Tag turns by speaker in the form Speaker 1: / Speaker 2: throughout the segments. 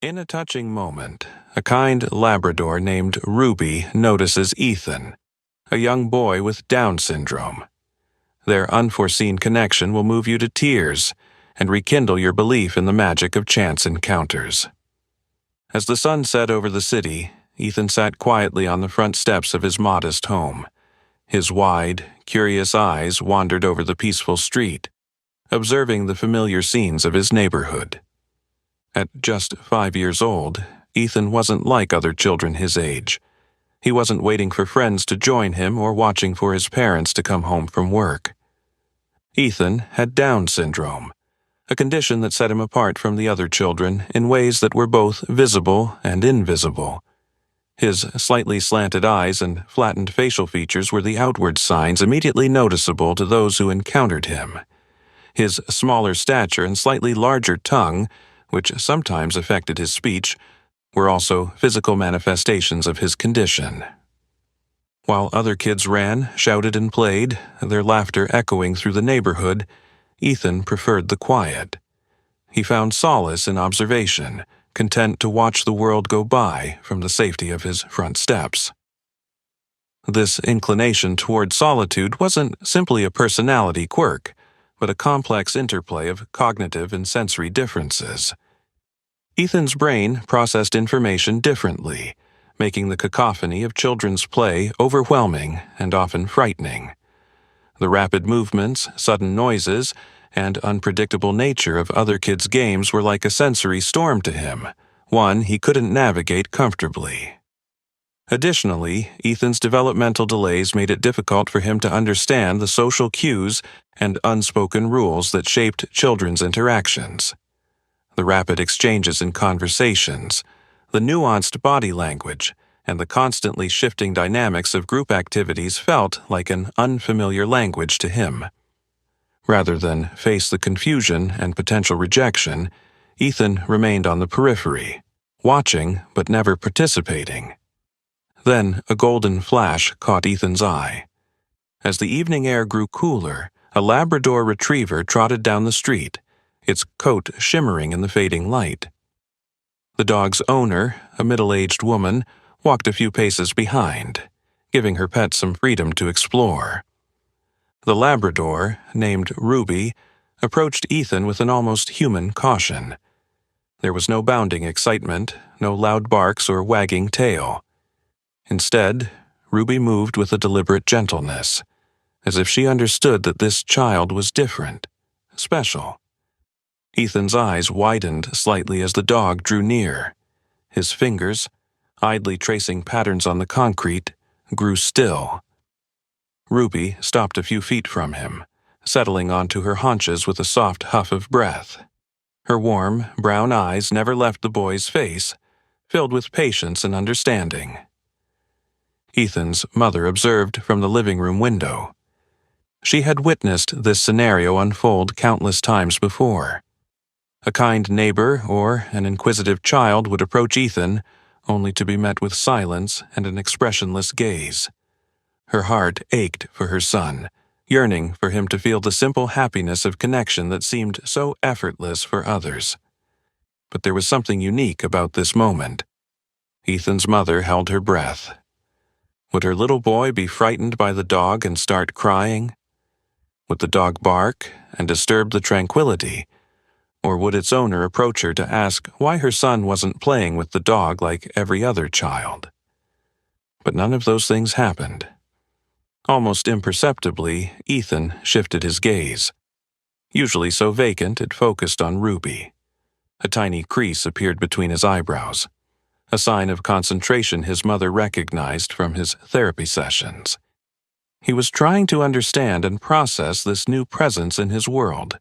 Speaker 1: In a touching moment, a kind Labrador named Ruby notices Ethan, a young boy with Down syndrome. Their unforeseen connection will move you to tears and rekindle your belief in the magic of chance encounters. As the sun set over the city, Ethan sat quietly on the front steps of his modest home. His wide, curious eyes wandered over the peaceful street, observing the familiar scenes of his neighborhood. At just 5 years old, Ethan wasn't like other children his age. He wasn't waiting for friends to join him or watching for his parents to come home from work. Ethan had Down syndrome, a condition that set him apart from the other children in ways that were both visible and invisible. His slightly slanted eyes and flattened facial features were the outward signs immediately noticeable to those who encountered him. His smaller stature and slightly larger tongue, which sometimes affected his speech, were also physical manifestations of his condition. While other kids ran, shouted, and played, their laughter echoing through the neighborhood, Ethan preferred the quiet. He found solace in observation, content to watch the world go by from the safety of his front steps. This inclination toward solitude wasn't simply a personality quirk, but a complex interplay of cognitive and sensory differences. Ethan's brain processed information differently, making the cacophony of children's play overwhelming and often frightening. The rapid movements, sudden noises, and unpredictable nature of other kids' games were like a sensory storm to him, one he couldn't navigate comfortably. Additionally, Ethan's developmental delays made it difficult for him to understand the social cues and unspoken rules that shaped children's interactions. The rapid exchanges in conversations, the nuanced body language, and the constantly shifting dynamics of group activities felt like an unfamiliar language to him. Rather than face the confusion and potential rejection, Ethan remained on the periphery, watching but never participating. Then a golden flash caught Ethan's eye. As the evening air grew cooler, a Labrador retriever trotted down the street, its coat shimmering in the fading light. The dog's owner, a middle-aged woman, walked a few paces behind, giving her pet some freedom to explore. The Labrador, named Ruby, approached Ethan with an almost human caution. There was no bounding excitement, no loud barks or wagging tail. Instead, Ruby moved with a deliberate gentleness, as if she understood that this child was different, special. Ethan's eyes widened slightly as the dog drew near. His fingers, idly tracing patterns on the concrete, grew still. Ruby stopped a few feet from him, settling onto her haunches with a soft huff of breath. Her warm, brown eyes never left the boy's face, filled with patience and understanding. Ethan's mother observed from the living room window. She had witnessed this scenario unfold countless times before. A kind neighbor or an inquisitive child would approach Ethan, only to be met with silence and an expressionless gaze. Her heart ached for her son, yearning for him to feel the simple happiness of connection that seemed so effortless for others. But there was something unique about this moment. Ethan's mother held her breath. Would her little boy be frightened by the dog and start crying? Would the dog bark and disturb the tranquility? Or would its owner approach her to ask why her son wasn't playing with the dog like every other child? But none of those things happened. Almost imperceptibly, Ethan shifted his gaze. Usually so vacant, it focused on Ruby. A tiny crease appeared between his eyebrows, a sign of concentration his mother recognized from his therapy sessions. He was trying to understand and process this new presence in his world.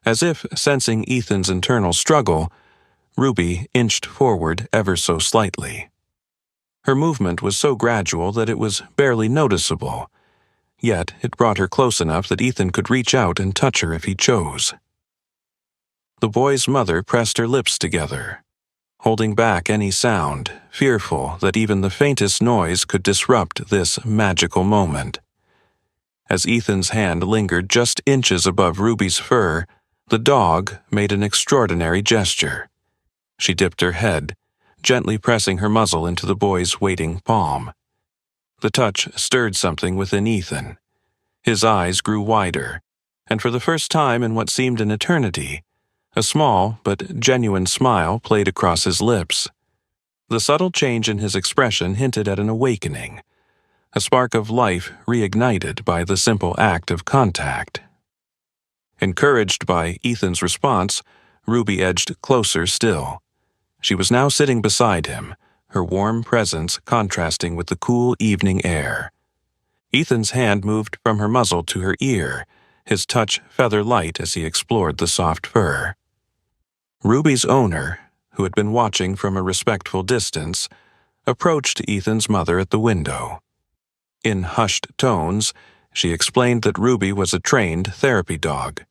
Speaker 1: As if sensing Ethan's internal struggle, Ruby inched forward ever so slightly. Her movement was so gradual that it was barely noticeable, yet it brought her close enough that Ethan could reach out and touch her if he chose. The boy's mother pressed her lips together, holding back any sound, fearful that even the faintest noise could disrupt this magical moment. As Ethan's hand lingered just inches above Ruby's fur, the dog made an extraordinary gesture. She dipped her head, gently pressing her muzzle into the boy's waiting palm. The touch stirred something within Ethan. His eyes grew wider, and for the first time in what seemed an eternity, a small but genuine smile played across his lips. The subtle change in his expression hinted at an awakening, a spark of life reignited by the simple act of contact. Encouraged by Ethan's response, Ruby edged closer still. She was now sitting beside him, her warm presence contrasting with the cool evening air. Ethan's hand moved from her muzzle to her ear, his touch feather-light as he explored the soft fur. Ruby's owner, who had been watching from a respectful distance, approached Ethan's mother at the window. In hushed tones, she explained that Ruby was a trained therapy dog.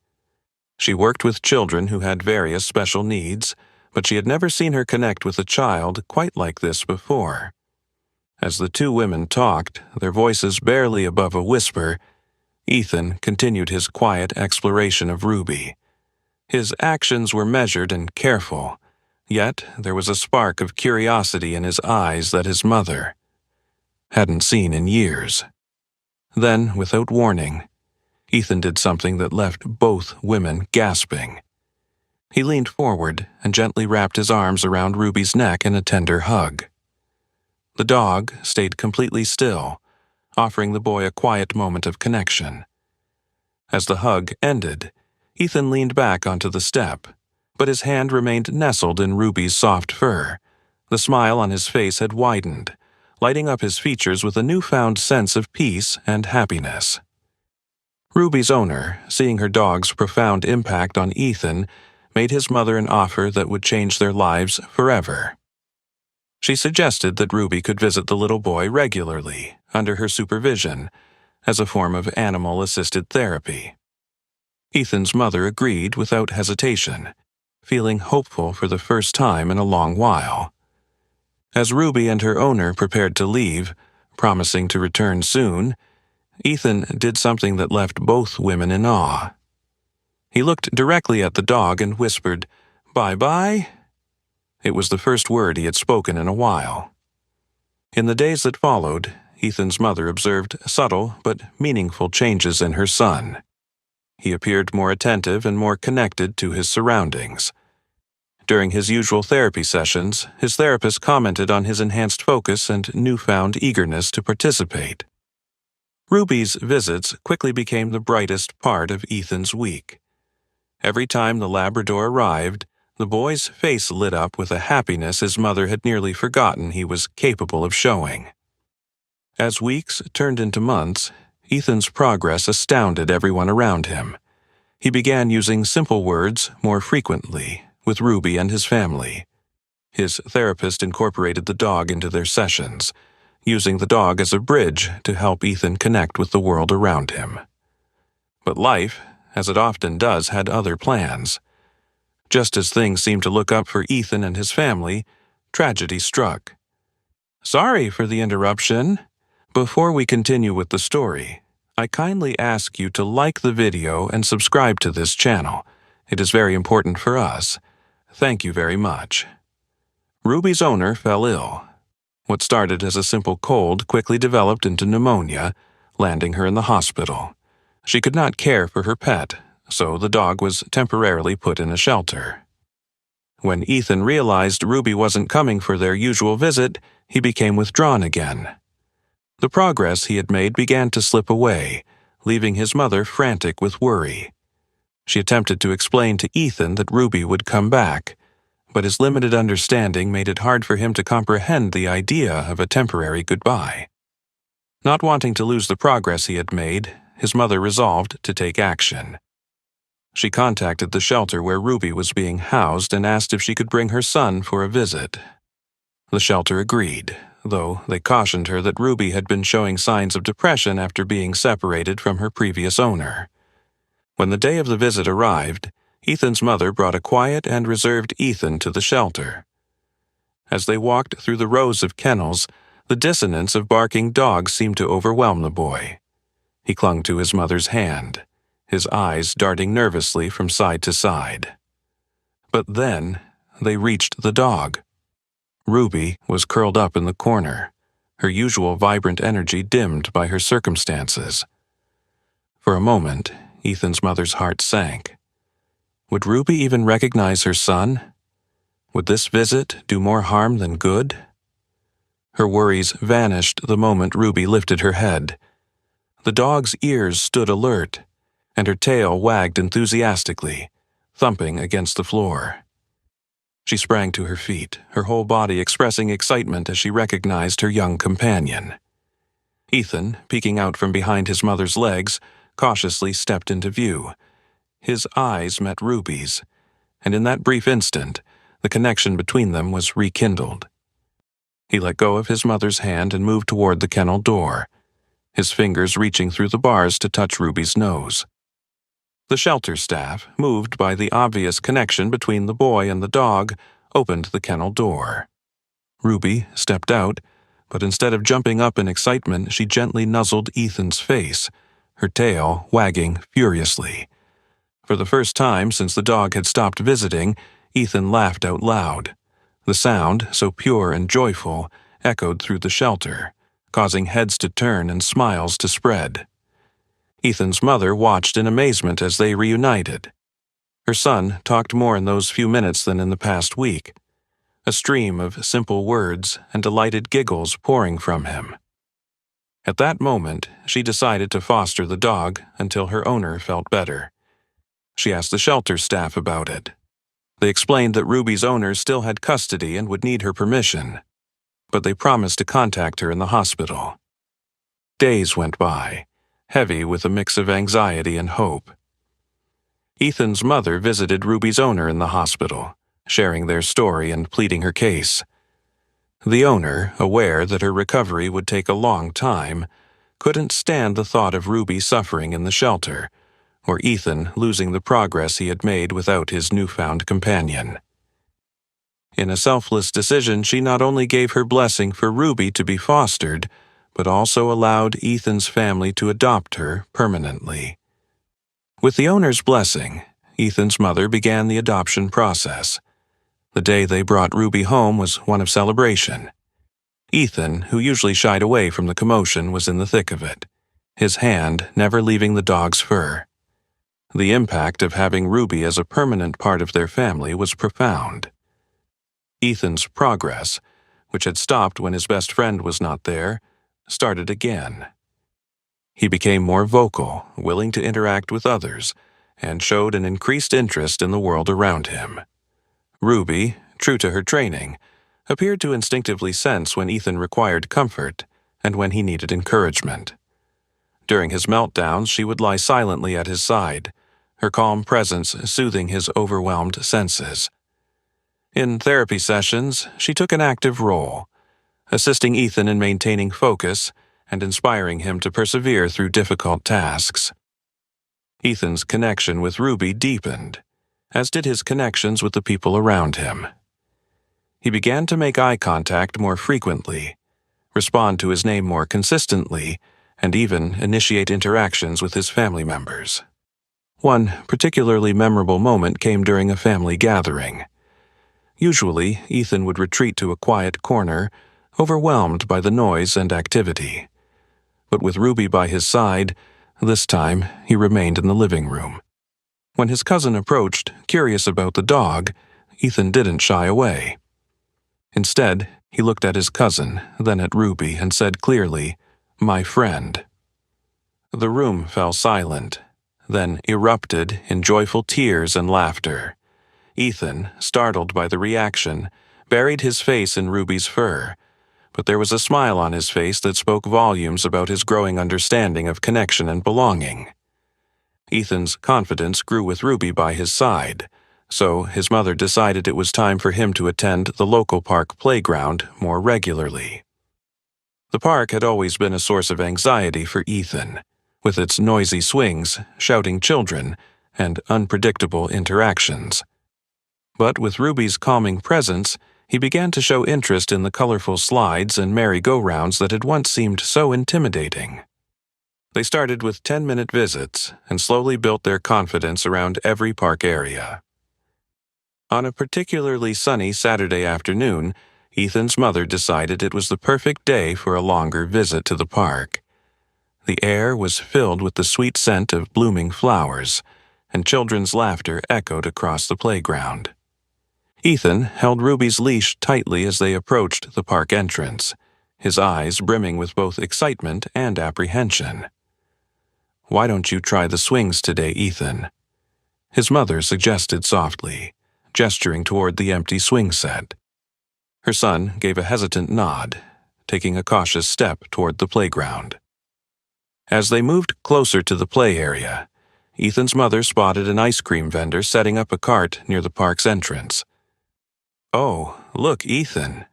Speaker 1: She worked with children who had various special needs, but she had never seen her connect with a child quite like this before. As the two women talked, their voices barely above a whisper, Ethan continued his quiet exploration of Ruby. His actions were measured and careful, yet there was a spark of curiosity in his eyes that his mother hadn't seen in years. Then, without warning, Ethan did something that left both women gasping. He leaned forward and gently wrapped his arms around Ruby's neck in a tender hug. The dog stayed completely still, offering the boy a quiet moment of connection. As the hug ended, Ethan leaned back onto the step, but his hand remained nestled in Ruby's soft fur. The smile on his face had widened, lighting up his features with a newfound sense of peace and happiness. Ruby's owner, seeing her dog's profound impact on Ethan, made his mother an offer that would change their lives forever. She suggested that Ruby could visit the little boy regularly, under her supervision, as a form of animal-assisted therapy. Ethan's mother agreed without hesitation, feeling hopeful for the first time in a long while. As Ruby and her owner prepared to leave, promising to return soon, Ethan did something that left both women in awe. He looked directly at the dog and whispered, "Bye-bye." It was the first word he had spoken in a while. In the days that followed, Ethan's mother observed subtle but meaningful changes in her son. He appeared more attentive and more connected to his surroundings. During his usual therapy sessions, his therapist commented on his enhanced focus and newfound eagerness to participate. Ruby's visits quickly became the brightest part of Ethan's week. Every time the Labrador arrived, the boy's face lit up with a happiness his mother had nearly forgotten he was capable of showing. As weeks turned into months, Ethan's progress astounded everyone around him. He began using simple words more frequently with Ruby and his family. His therapist incorporated the dog into their sessions, using the dog as a bridge to help Ethan connect with the world around him. But life, as it often does, had other plans. Just as things seemed to look up for Ethan and his family, tragedy struck. Sorry for the interruption. Before we continue with the story, I kindly ask you to like the video and subscribe to this channel. It is very important for us. Thank you very much. Ruby's owner fell ill. What started as a simple cold quickly developed into pneumonia, landing her in the hospital. She could not care for her pet, so the dog was temporarily put in a shelter. When Ethan realized Ruby wasn't coming for their usual visit, he became withdrawn again. The progress he had made began to slip away, leaving his mother frantic with worry. She attempted to explain to Ethan that Ruby would come back, but his limited understanding made it hard for him to comprehend the idea of a temporary goodbye. Not wanting to lose the progress he had made, his mother resolved to take action. She contacted the shelter where Ruby was being housed and asked if she could bring her son for a visit. The shelter agreed, though they cautioned her that Ruby had been showing signs of depression after being separated from her previous owner. When the day of the visit arrived, Ethan's mother brought a quiet and reserved Ethan to the shelter. As they walked through the rows of kennels, the dissonance of barking dogs seemed to overwhelm the boy. He clung to his mother's hand, his eyes darting nervously from side to side. But then, they reached the dog. Ruby was curled up in the corner, her usual vibrant energy dimmed by her circumstances. For a moment, Ethan's mother's heart sank. Would Ruby even recognize her son? Would this visit do more harm than good? Her worries vanished the moment Ruby lifted her head. The dog's ears stood alert, and her tail wagged enthusiastically, thumping against the floor. She sprang to her feet, her whole body expressing excitement as she recognized her young companion. Ethan, peeking out from behind his mother's legs, cautiously stepped into view. His eyes met Ruby's, and in that brief instant, the connection between them was rekindled. He let go of his mother's hand and moved toward the kennel door, his fingers reaching through the bars to touch Ruby's nose. The shelter staff, moved by the obvious connection between the boy and the dog, opened the kennel door. Ruby stepped out, but instead of jumping up in excitement, she gently nuzzled Ethan's face, her tail wagging furiously. For the first time since the dog had stopped visiting, Ethan laughed out loud. The sound, so pure and joyful, echoed through the shelter, causing heads to turn and smiles to spread. Ethan's mother watched in amazement as they reunited. Her son talked more in those few minutes than in the past week, a stream of simple words and delighted giggles pouring from him. At that moment, she decided to foster the dog until her owner felt better. She asked the shelter staff about it. They explained that Ruby's owner still had custody and would need her permission, but they promised to contact her in the hospital. Days went by, heavy with a mix of anxiety and hope. Ethan's mother visited Ruby's owner in the hospital, sharing their story and pleading her case. The owner, aware that her recovery would take a long time, couldn't stand the thought of Ruby suffering in the shelter, or Ethan losing the progress he had made without his newfound companion. In a selfless decision, she not only gave her blessing for Ruby to be fostered, but also allowed Ethan's family to adopt her permanently. With the owner's blessing, Ethan's mother began the adoption process. The day they brought Ruby home was one of celebration. Ethan, who usually shied away from the commotion, was in the thick of it, his hand never leaving the dog's fur. The impact of having Ruby as a permanent part of their family was profound. Ethan's progress, which had stopped when his best friend was not there, started again. He became more vocal, willing to interact with others, and showed an increased interest in the world around him. Ruby, true to her training, appeared to instinctively sense when Ethan required comfort and when he needed encouragement. During his meltdowns, she would lie silently at his side, her calm presence soothing his overwhelmed senses. In therapy sessions, she took an active role, assisting Ethan in maintaining focus and inspiring him to persevere through difficult tasks. Ethan's connection with Ruby deepened, as did his connections with the people around him. He began to make eye contact more frequently, respond to his name more consistently, and even initiate interactions with his family members. One particularly memorable moment came during a family gathering. Usually, Ethan would retreat to a quiet corner, overwhelmed by the noise and activity. But with Ruby by his side, this time he remained in the living room. When his cousin approached, curious about the dog, Ethan didn't shy away. Instead, he looked at his cousin, then at Ruby, and said clearly, "My friend." The room fell silent, then erupted in joyful tears and laughter. Ethan, startled by the reaction, buried his face in Ruby's fur, but there was a smile on his face that spoke volumes about his growing understanding of connection and belonging. Ethan's confidence grew with Ruby by his side, so his mother decided it was time for him to attend the local park playground more regularly. The park had always been a source of anxiety for Ethan, with its noisy swings, shouting children, and unpredictable interactions. But with Ruby's calming presence, he began to show interest in the colorful slides and merry-go-rounds that had once seemed so intimidating. They started with 10-minute visits and slowly built their confidence around every park area. On a particularly sunny Saturday afternoon, Ethan's mother decided it was the perfect day for a longer visit to the park. The air was filled with the sweet scent of blooming flowers, and children's laughter echoed across the playground. Ethan held Ruby's leash tightly as they approached the park entrance, his eyes brimming with both excitement and apprehension. "Why don't you try the swings today, Ethan?" his mother suggested softly, gesturing toward the empty swing set. Her son gave a hesitant nod, taking a cautious step toward the playground. As they moved closer to the play area, Ethan's mother spotted an ice cream vendor setting up a cart near the park's entrance. "Oh, look, Ethan.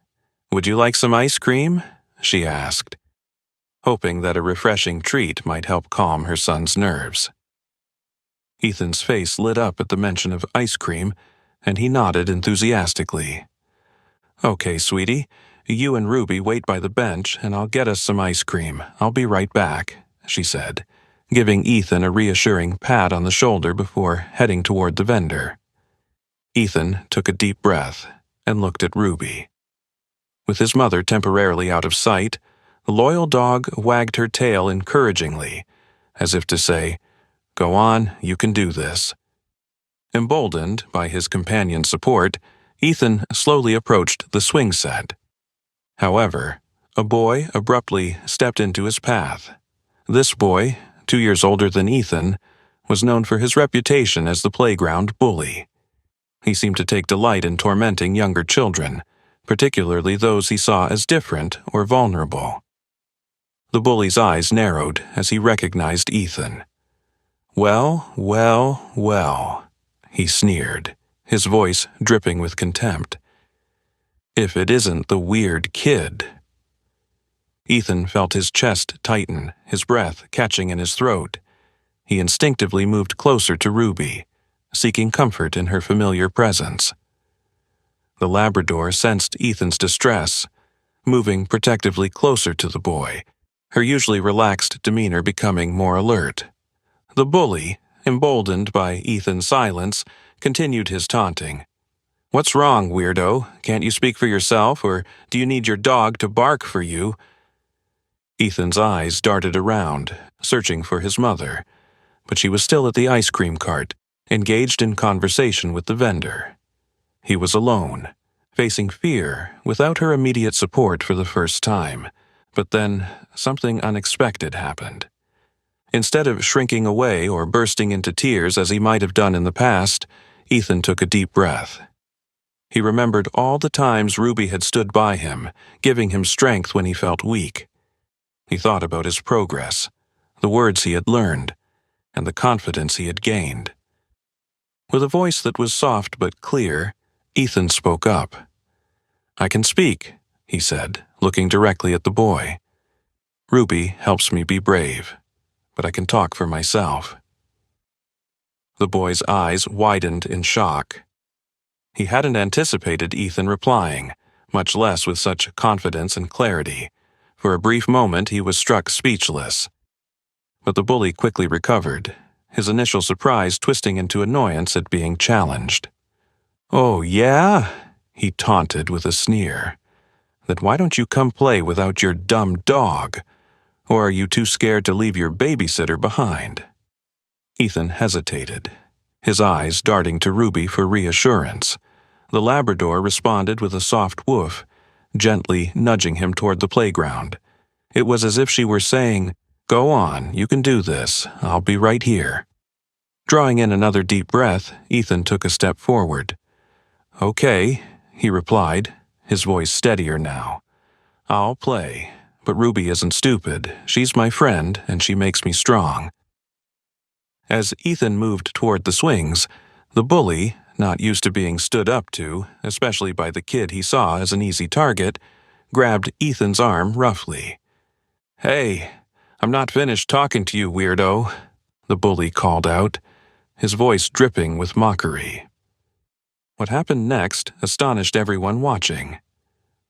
Speaker 1: Would you like some ice cream?" she asked, hoping that a refreshing treat might help calm her son's nerves. Ethan's face lit up at the mention of ice cream, and he nodded enthusiastically. "Okay, sweetie, you and Ruby wait by the bench, and I'll get us some ice cream. I'll be right back," she said, giving Ethan a reassuring pat on the shoulder before heading toward the vendor. Ethan took a deep breath and looked at Ruby. With his mother temporarily out of sight, the loyal dog wagged her tail encouragingly, as if to say, "Go on, you can do this." Emboldened by his companion's support, Ethan slowly approached the swing set. However, a boy abruptly stepped into his path. This boy, 2 years older than Ethan, was known for his reputation as the playground bully. He seemed to take delight in tormenting younger children, particularly those he saw as different or vulnerable. The bully's eyes narrowed as he recognized Ethan. "Well, well, well," he sneered, his voice dripping with contempt. "If it isn't the weird kid." Ethan felt his chest tighten, his breath catching in his throat. He instinctively moved closer to Ruby, seeking comfort in her familiar presence. The Labrador sensed Ethan's distress, moving protectively closer to the boy, her usually relaxed demeanor becoming more alert. The bully, emboldened by Ethan's silence, continued his taunting. "What's wrong, weirdo? Can't you speak for yourself, or do you need your dog to bark for you?" Ethan's eyes darted around, searching for his mother, but she was still at the ice cream cart, engaged in conversation with the vendor. He was alone, facing fear without her immediate support for the first time, but then something unexpected happened. Instead of shrinking away or bursting into tears as he might have done in the past, Ethan took a deep breath. He remembered all the times Ruby had stood by him, giving him strength when he felt weak. He thought about his progress, the words he had learned, and the confidence he had gained. With a voice that was soft but clear, Ethan spoke up. "I can speak," he said, looking directly at the boy. "Ruby helps me be brave, but I can talk for myself." The boy's eyes widened in shock. He hadn't anticipated Ethan replying, much less with such confidence and clarity. For a brief moment he was struck speechless. But the bully quickly recovered, his initial surprise twisting into annoyance at being challenged. "Oh, yeah?" he taunted with a sneer. "Then why don't you come play without your dumb dog? Or are you too scared to leave your babysitter behind?" Ethan hesitated, his eyes darting to Ruby for reassurance. The Labrador responded with a soft woof, gently nudging him toward the playground. It was as if she were saying, "Go on, you can do this. I'll be right here." Drawing in another deep breath, Ethan took a step forward. "Okay," he replied, his voice steadier now. "I'll play, but Ruby isn't stupid. She's my friend, and she makes me strong." As Ethan moved toward the swings, the bully, not used to being stood up to, especially by the kid he saw as an easy target, grabbed Ethan's arm roughly. "Hey, I'm not finished talking to you, weirdo," the bully called out, his voice dripping with mockery. What happened next astonished everyone watching.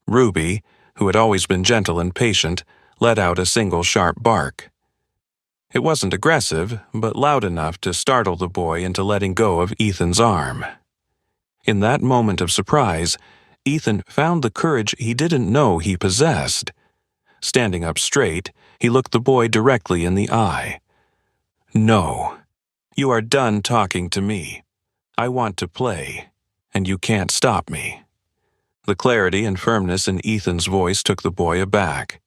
Speaker 1: Ruby, who had always been gentle and patient, let out a single sharp bark. It wasn't aggressive, but loud enough to startle the boy into letting go of Ethan's arm. In that moment of surprise, Ethan found the courage he didn't know he possessed. Standing up straight, he looked the boy directly in the eye. "No, you are done talking to me. I want to play, and you can't stop me." The clarity and firmness in Ethan's voice took the boy aback.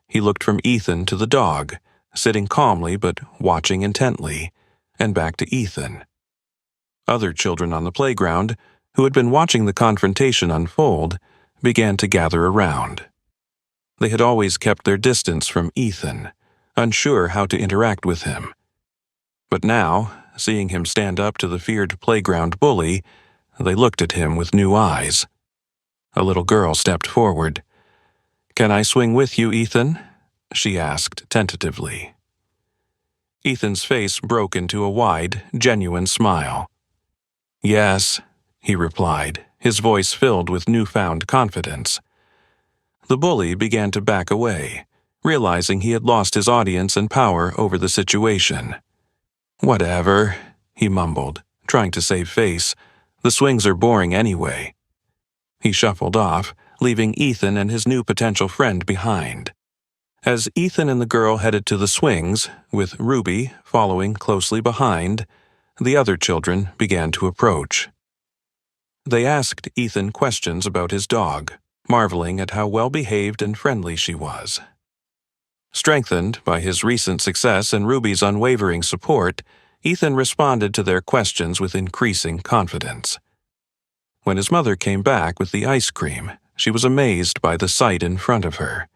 Speaker 1: He looked from Ethan to the dog, sitting calmly but watching intently, and back to Ethan. Other children on the playground, who had been watching the confrontation unfold, began to gather around. They had always kept their distance from Ethan, unsure how to interact with him. But now, seeing him stand up to the feared playground bully, they looked at him with new eyes. A little girl stepped forward. "Can I swing with you, Ethan?" she asked tentatively. Ethan's face broke into a wide, genuine smile. "Yes," he replied, his voice filled with newfound confidence. The bully began to back away, realizing he had lost his audience and power over the situation. "Whatever," he mumbled, trying to save face. "The swings are boring anyway." He shuffled off, leaving Ethan and his new potential friend behind. As Ethan and the girl headed to the swings, with Ruby following closely behind, the other children began to approach. They asked Ethan questions about his dog, marveling at how well-behaved and friendly she was. Strengthened by his recent success and Ruby's unwavering support, Ethan responded to their questions with increasing confidence. When his mother came back with the ice cream, she was amazed by the sight in front of her.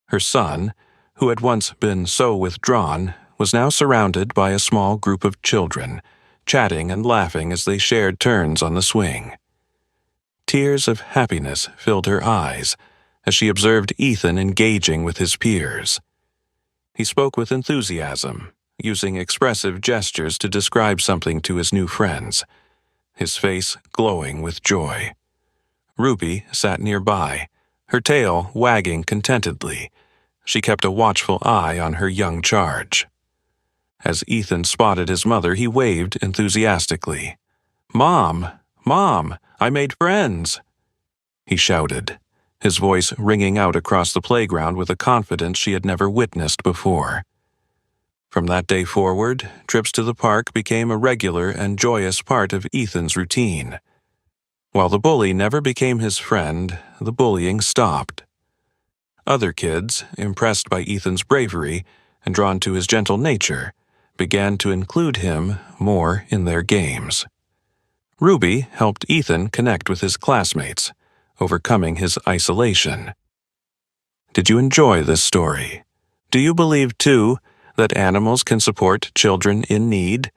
Speaker 1: Her son, who had once been so withdrawn, was now surrounded by a small group of children, chatting and laughing as they shared turns on the swing. Tears of happiness filled her eyes as she observed Ethan engaging with his peers. He spoke with enthusiasm, using expressive gestures to describe something to his new friends, his face glowing with joy. Ruby sat nearby, her tail wagging contentedly. She kept a watchful eye on her young charge. As Ethan spotted his mother, he waved enthusiastically. "Mom! Mom! I made friends!" he shouted, his voice ringing out across the playground with a confidence she had never witnessed before. From that day forward, trips to the park became a regular and joyous part of Ethan's routine. While the bully never became his friend, the bullying stopped. Other kids, impressed by Ethan's bravery and drawn to his gentle nature, began to include him more in their games. Ruby helped Ethan connect with his classmates, overcoming his isolation. Did you enjoy this story? Do you believe, too, that animals can support children in need?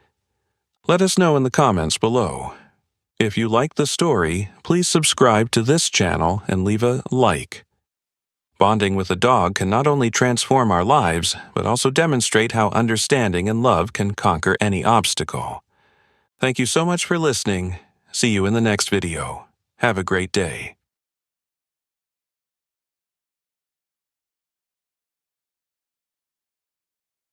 Speaker 1: Let us know in the comments below. If you like the story, please subscribe to this channel and leave a like. Bonding with a dog can not only transform our lives, but also demonstrate how understanding and love can conquer any obstacle. Thank you so much for listening. See you in the next video. Have a great day.